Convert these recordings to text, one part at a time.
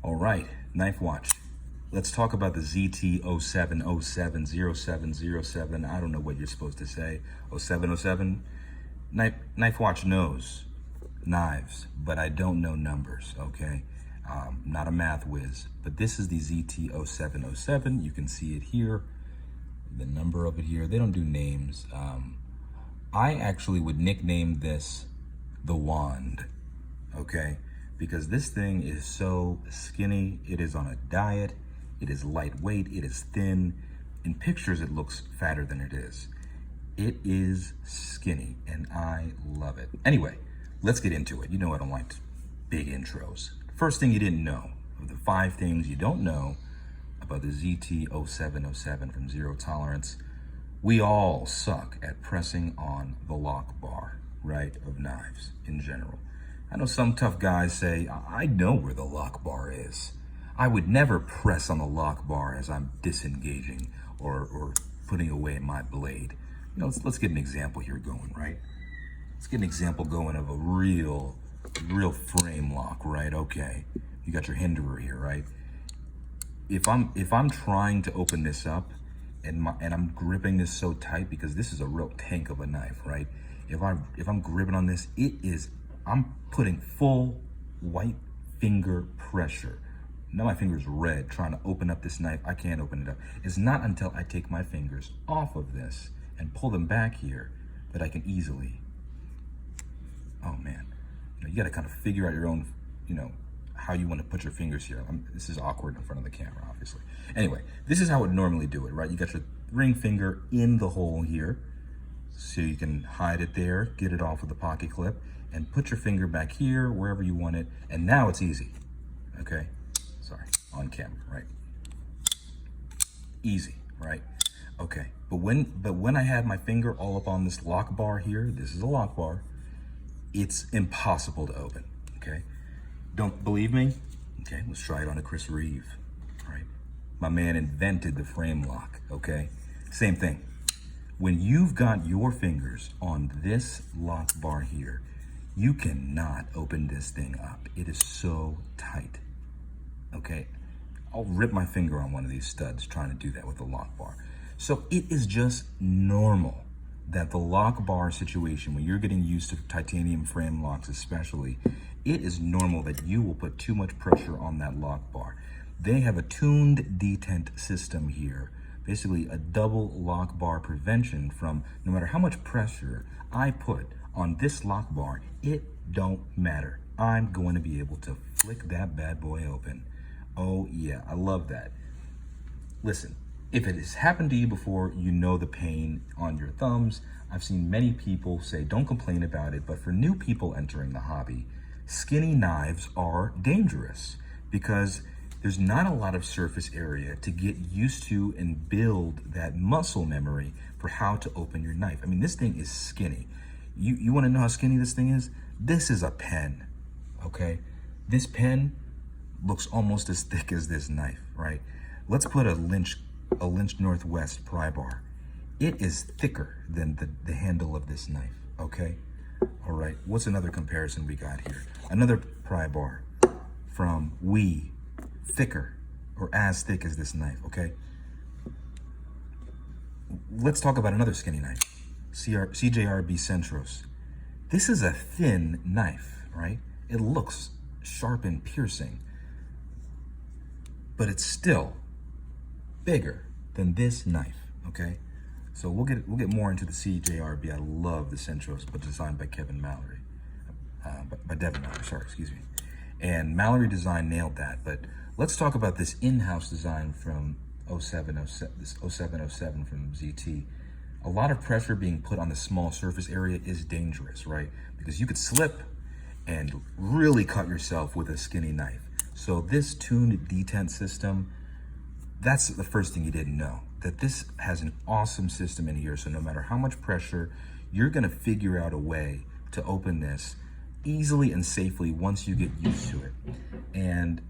All right, knife watch. Let's talk about the ZT0707 0707. I don't know what you're supposed to say. 0707. Knife watch knows knives, but I don't know numbers, okay? Not a math whiz, but this is the ZT0707. You can see it here, the number of it here. They don't do names. I actually would nickname this the wand, okay? Because this thing is so skinny. It is on a diet. It is lightweight. It is thin. In pictures, it looks fatter than it is. It is skinny, and I love it. Anyway, let's get into it. You know I don't like big intros. First thing you didn't know, of the 5 things you don't know about the ZT0707 from Zero Tolerance, we all suck at pressing on the lock bar, right, of knives in general. I know some tough guys say, I know where the lock bar is. I would never press on the lock bar as I'm disengaging or putting away my blade. You know, let's get an example here going, right? Let's get an example going of a real frame lock, right? Okay, you got your hinderer here, right? If I'm trying to open this up and I'm gripping this so tight, because this is a real tank of a knife, right? If I'm gripping on this, I'm putting full white finger pressure. Now my finger's red trying to open up this knife. I can't open it up. It's not until I take my fingers off of this and pull them back here that I can easily, oh man. You gotta kind of figure out your own, how you want to put your fingers here. This is awkward in front of the camera, obviously. Anyway, this is how I would normally do it, right? You got your ring finger in the hole here, so you can hide it there, get it off with the pocket clip, and put your finger back here, wherever you want it, and now it's easy, okay? Sorry, on camera, right? Easy, right? Okay, but when I had my finger all up on this lock bar here, this is a lock bar, it's impossible to open, okay? Don't believe me? Okay, let's try it on a Chris Reeve, right? My man invented the frame lock, okay? Same thing. When you've got your fingers on this lock bar here, you cannot open this thing up. It is so tight, okay? I'll rip my finger on one of these studs trying to do that with the lock bar. So it is just normal that the lock bar situation, when you're getting used to titanium frame locks especially, it is normal that you will put too much pressure on that lock bar. They have a tuned detent system here, basically a double lock bar prevention from no matter how much pressure I put on this lock bar, it don't matter. I'm going to be able to flick that bad boy open. Oh yeah, I love that. Listen, if it has happened to you before, you know the pain on your thumbs. I've seen many people say, don't complain about it, but for new people entering the hobby, skinny knives are dangerous because there's not a lot of surface area to get used to and build that muscle memory for how to open your knife. I mean, this thing is skinny. You want to know how skinny this thing is? This is a pen, okay? This pen looks almost as thick as this knife, right? Let's put a Lynch Northwest pry bar. It is thicker than the handle of this knife, okay? All right, what's another comparison we got here? Another pry bar from Wee, thicker or as thick as this knife, okay? Let's talk about another skinny knife, CJRB Centris. This is a thin knife, right? It looks sharp and piercing, but it's still bigger than this knife, okay? So we'll get more into the CJRB. I love the Centris, but designed by Devin Mallory, sorry, excuse me. And Mallory Design nailed that, but let's talk about this in-house design from 0707 from ZT. A lot of pressure being put on the small surface area is dangerous, right? Because you could slip and really cut yourself with a skinny knife. So this tuned detent system, that's the first thing you didn't know, that this has an awesome system in here. So no matter how much pressure, you're gonna figure out a way to open this easily and safely once you get used to it. And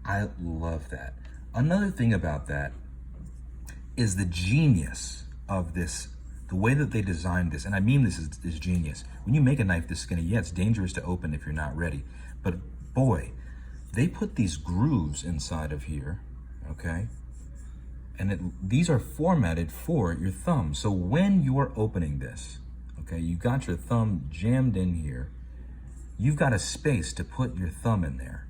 I love that. Another thing about that is the genius of this, the way that they designed this, and I mean this is genius. When you make a knife this skinny, yeah, it's dangerous to open if you're not ready, but boy, they put these grooves inside of here, okay? And these are formatted for your thumb. So when you are opening this, okay, you got your thumb jammed in here, you've got a space to put your thumb in there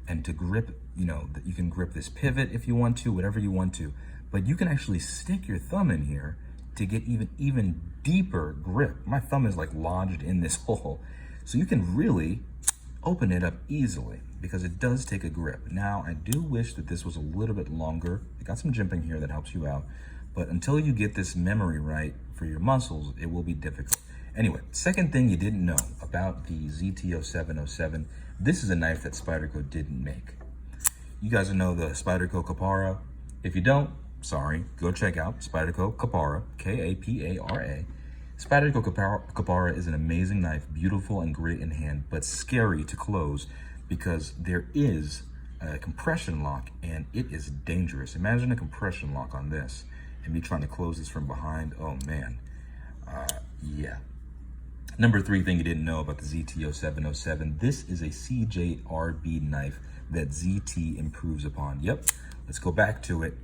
and to grip, you know, you can grip this pivot if you want to, whatever you want to, but you can actually stick your thumb in here to get even deeper grip. My thumb is like lodged in this hole. So you can really open it up easily because it does take a grip. Now, I do wish that this was a little bit longer. I got some jimping here that helps you out, but until you get this memory right for your muscles, it will be difficult. Anyway, second thing you didn't know about the ZT0707, this is a knife that Spyderco didn't make. You guys know the Spyderco Kapara. If you don't, sorry, go check out Spyderco Kapara, K-A-P-A-R-A. Spyderco Kapara is an amazing knife, beautiful and great in hand, but scary to close because there is a compression lock and it is dangerous. Imagine a compression lock on this and me trying to close this from behind. Oh man, yeah. Number three thing you didn't know about the ZT0707, this is a CJRB knife that ZT improves upon. Yep, let's go back to it.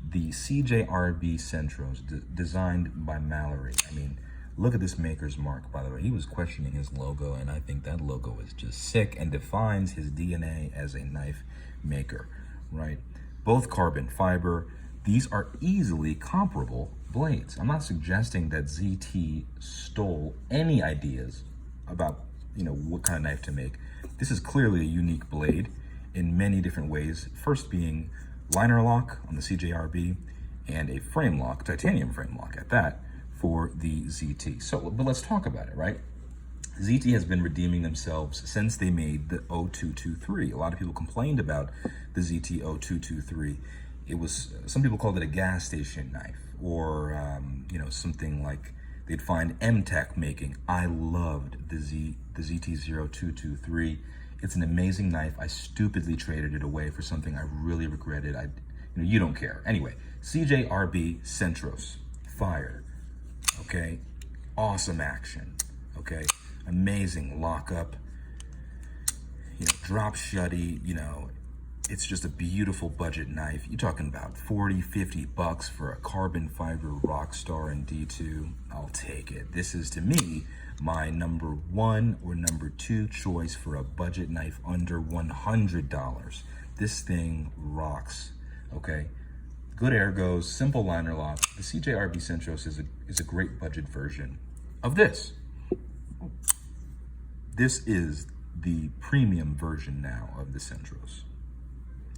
The CJRB Centris, designed by Mallory. I mean, look at this maker's mark, by the way. He was questioning his logo, and I think that logo is just sick and defines his DNA as a knife maker, right? Both carbon fiber. These are easily comparable blades. I'm not suggesting that ZT stole any ideas about, you know, what kind of knife to make. This is clearly a unique blade in many different ways. First being liner lock on the CJRB and a frame lock, titanium frame lock at that, for the ZT. So, but let's talk about it, right? ZT has been redeeming themselves since they made the 0223. A lot of people complained about the ZT 0223. It was, some people called it a gas station knife, or you know, something like they'd find M-Tech making. I loved the ZT 0223. It's an amazing knife. I stupidly traded it away for something I really regretted. You don't care. Anyway, CJRB Centris, fire. Okay, awesome action. Okay, amazing lockup. You know, drop shutty. You know, it's just a beautiful budget knife. You're talking about 40, 50 bucks for a carbon fiber Rockstar in D2. I'll take it. This is, to me, my number one or number two choice for a budget knife under $100. This thing rocks, okay? Good ergos, simple liner lock. The CJRB Centris is a great budget version of this. This is the premium version now of the Centris,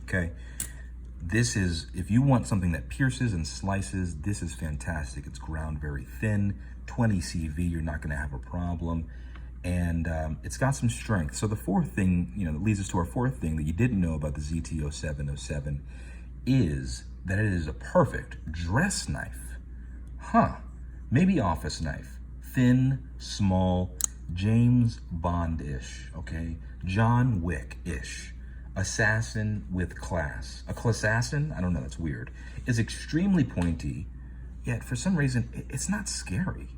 okay? This is, if you want something that pierces and slices, this is fantastic. It's ground very thin, 20 CV, you're not gonna have a problem. And it's got some strength. So the fourth thing, you know, that leads us to our fourth thing that you didn't know about the ZT0707 is that it is a perfect dress knife. Maybe office knife. Thin, small, James Bond-ish, okay? John Wick-ish. Assassin with class. A classassin? I don't know, that's weird. Is extremely pointy, yet for some reason, it's not scary.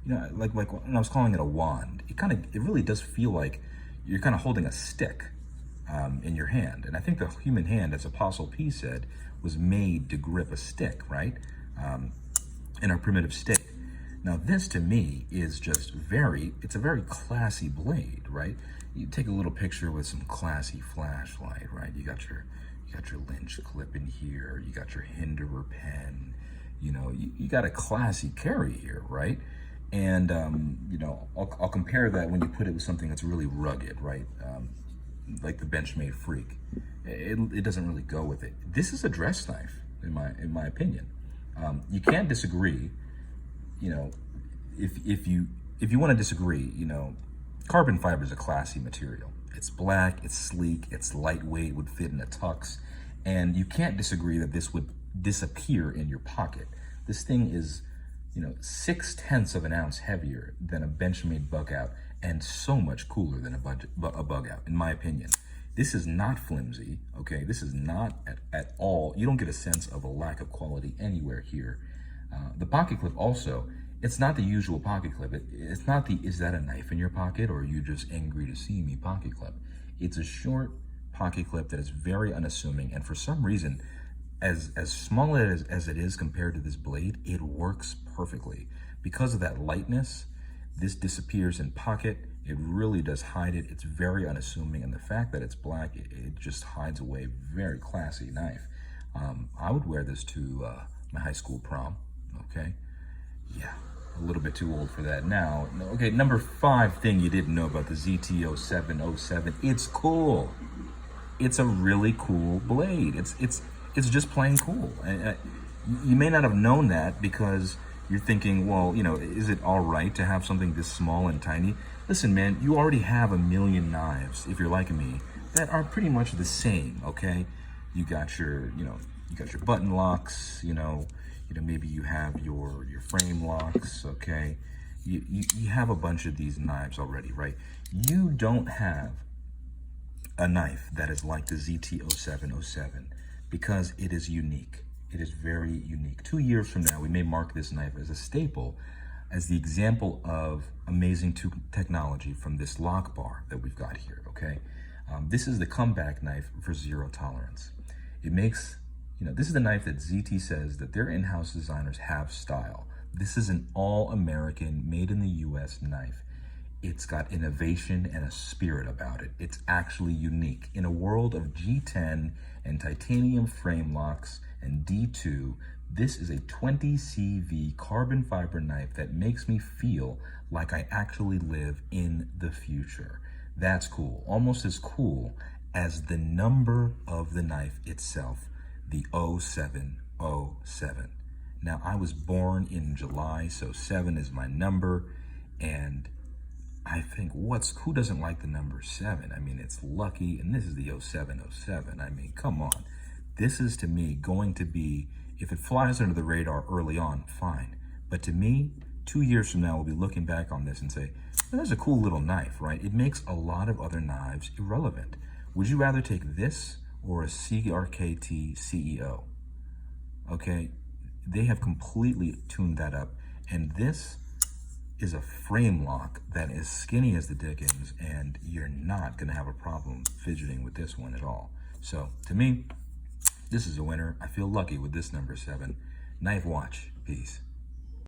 You know, like when I was calling it a wand, it really does feel like you're kind of holding a stick in your hand. And I think the human hand, as Apostle P said, was made to grip a stick, right? In our primitive state. Now this to me is just it's a very classy blade, right? You take a little picture with some classy flashlight, right? You got your Lynch clip in here, you got your Hinderer pen, you know, you got a classy carry here, right? And, you know, I'll compare that when you put it with something that's really rugged, right? Like the Benchmade Freak. It doesn't really go with it. This is a dress knife, in my opinion. You can't disagree, you know, if you want to disagree, you know, carbon fiber is a classy material. It's black, it's sleek, it's lightweight, would fit in a tux, and you can't disagree that this would disappear in your pocket. This thing is, you know, 0.6 of an ounce heavier than a Benchmade bug out and so much cooler than a bug out, in my opinion. This is not flimsy, okay? This is not at all, you don't get a sense of a lack of quality anywhere here. The pocket clip also, it's not the usual pocket clip. It's not the, is that a knife in your pocket or are you just angry to see me pocket clip? It's a short pocket clip that is very unassuming, and for some reason, as small as it is compared to this blade, it works perfectly. Because of that lightness, this disappears in pocket. It really does hide it. It's very unassuming, and the fact that it's black, it just hides away. Very classy knife. I would wear this to my high school prom, okay? Yeah, a little bit too old for that now. Okay, number 5 thing you didn't know about the ZT0707. It's cool. It's a really cool blade. It's just plain cool. You may not have known that because you're thinking, well, you know, is it all right to have something this small and tiny? Listen, man, you already have a million knives, if you're like me, that are pretty much the same, okay? You got your, you got your button locks, maybe you have your frame locks, okay? You have a bunch of these knives already, right? You don't have a knife that is like the ZT0707 because it is unique. It is very unique. 2 years from now, we may mark this knife as a staple, as the example of amazing technology from this lock bar that we've got here, okay? This is the comeback knife for Zero Tolerance. It makes, this is the knife that ZT says that their in-house designers have style. This is an all-American, made in the US knife. It's got innovation and a spirit about it. It's actually unique. In a world of G10 and titanium frame locks and D2, this is a 20 CV carbon fiber knife that makes me feel like I actually live in the future. That's cool. Almost as cool as the number of the knife itself, the 0707. Now, I was born in July, so 7 is my number, and I think who doesn't like the number 7? I mean, it's lucky, and this is the 0707. I mean, come on. This is, to me, going to be, if it flies under the radar early on, fine. But to me, 2 years from now, we'll be looking back on this and say, well, that's a cool little knife, right? It makes a lot of other knives irrelevant. Would you rather take this or a CRKT CEO? Okay, they have completely tuned that up. And this is a frame lock that is skinny as the dickens, and you're not gonna have a problem fidgeting with this one at all. So to me, this is a winner. I feel lucky with this number 7. Knife watch. Peace.